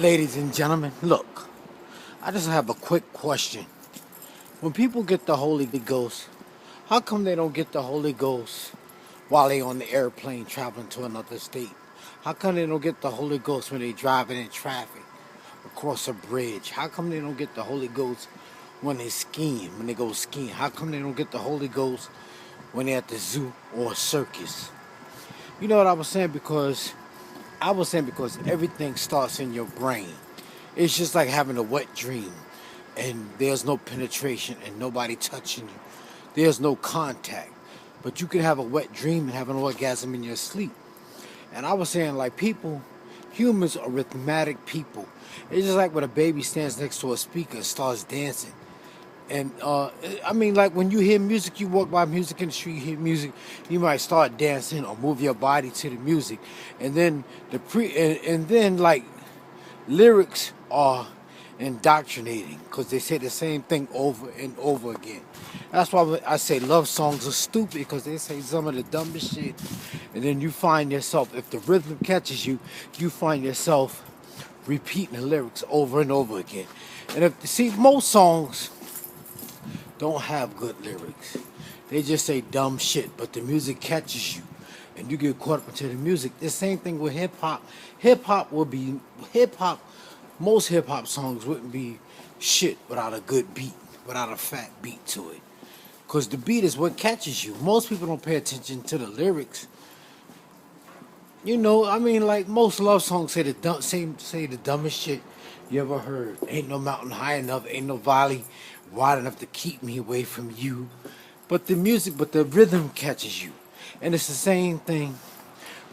Ladies and gentlemen, look, I just have a quick question. When people get the Holy Ghost, how come they don't get the Holy Ghost while they on the airplane traveling to another state? How come they don't get the Holy Ghost when they driving in traffic across a bridge? How come they don't get the Holy Ghost when they skiing, when they go skiing? How come they don't get the Holy Ghost when they're at the zoo or a circus? You know what I was saying because everything starts in your brain. It's just like having a wet dream and there's no penetration and nobody touching you. There's no contact. But you can have a wet dream and have an orgasm in your sleep. And I was saying like humans are rhythmic people. It's just like when a baby stands next to a speaker and starts dancing. And I mean, like when you hear music, you walk by music in the street, you hear music, you might start dancing or move your body to the music, and then and then like lyrics are indoctrinating because they say the same thing over and over again. That's why I say love songs are stupid because they say some of the dumbest shit, and then you find yourself, if the rhythm catches you, you find yourself repeating the lyrics over and over again. And if see most songs don't have good lyrics. They just say dumb shit, but the music catches you and you get caught up into the music. The same thing with hip hop. Hip hop, most hip hop songs wouldn't be shit without a good beat, without a fat beat to it. Because the beat is what catches you. Most people don't pay attention to the lyrics. You know, I mean, like most love songs say the dumbest shit you ever heard. Ain't no mountain high enough, ain't no valley wide enough to keep me away from you. But the rhythm catches you, and it's the same thing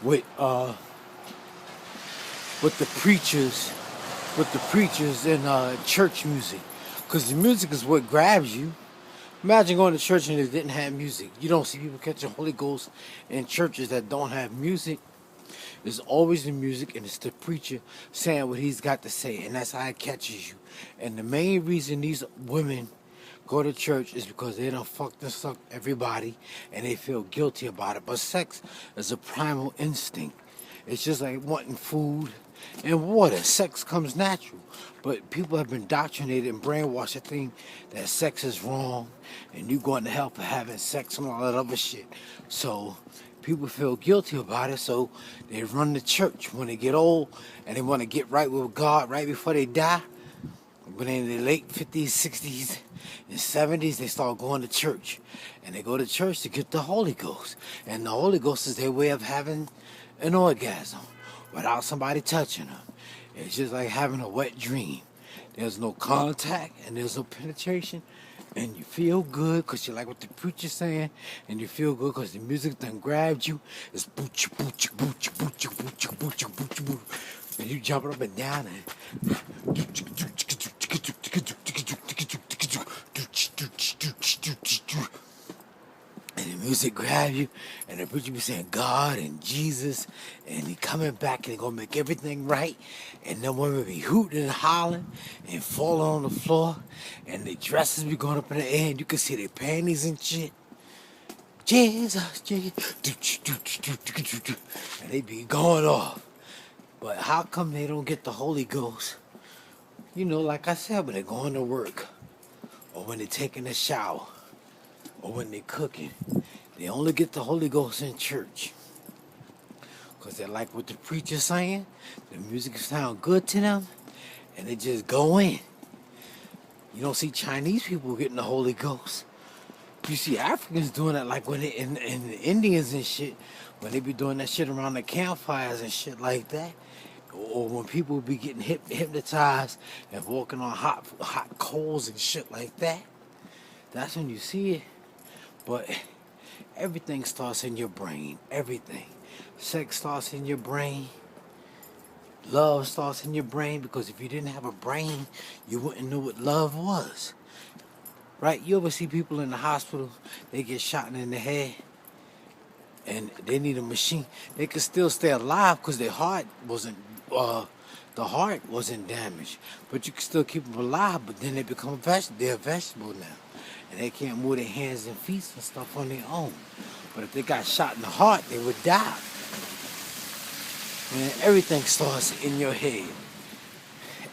with with the preachers, in church music, because the music is what grabs you. Imagine going to church and it didn't have music. You don't see people catching Holy Ghost in churches that don't have music. It's always the music and it's the preacher saying what he's got to say, and that's how it catches you. And the main reason these women go to church is because they done fucked and sucked everybody and they feel guilty about it. But sex is a primal instinct. It's just like wanting food and water. Sex comes natural. But people have been indoctrinated and brainwashed to think that sex is wrong and you going to hell for having sex and all that other shit. So people feel guilty about it, so they run to church when they get old and they want to get right with God right before they die. But in the late 50s, 60s, and 70s, they start going to church. And they go to church to get the Holy Ghost. And the Holy Ghost is their way of having an orgasm without somebody touching them. It's just like having a wet dream. There's no contact and there's no penetration. And you feel good because you like what the preacher's saying. And you feel good because the music done grabbed you. It's booch, booch, booch, booch, booch, booch, booch, booch. And you jumping up and down and and the music grab you, and the preacher be saying God and Jesus, and he coming back and he gonna make everything right, and them women be hooting and hollering and falling on the floor, and the dresses be going up in the air, and you can see their panties and shit. Jesus, Jesus, and they be going off. But how come they don't get the Holy Ghost? You know, like I said, when they're going to work, or when they're taking a shower, or when they're cooking. They only get the Holy Ghost in church. Because they like what the preacher's saying, the music sound good to them, and they just go in. You don't see Chinese people getting the Holy Ghost. You see Africans doing that, like when they, and the Indians and shit, when they be doing that shit around the campfires and shit like that. Or when people be getting hypnotized and walking on hot coals and shit like that. That's when you see it. But everything starts in your brain. Everything. Sex starts in your brain. Love starts in your brain, because if you didn't have a brain, you wouldn't know what love was. Right? You ever see people in the hospital, they get shot in the head and they need a machine. They could still stay alive because their heart wasn't damaged. But you can still keep them alive, but then they become they're a vegetable now. And they can't move their hands and feet and stuff on their own. But if they got shot in the heart, they would die. Man, everything starts in your head.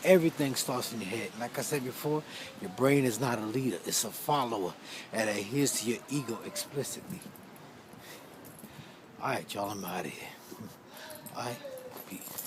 Everything starts in your head. Like I said before, your brain is not a leader, it's a follower and adheres to your ego explicitly. Alright, y'all, I'm out of here. Alright, peace.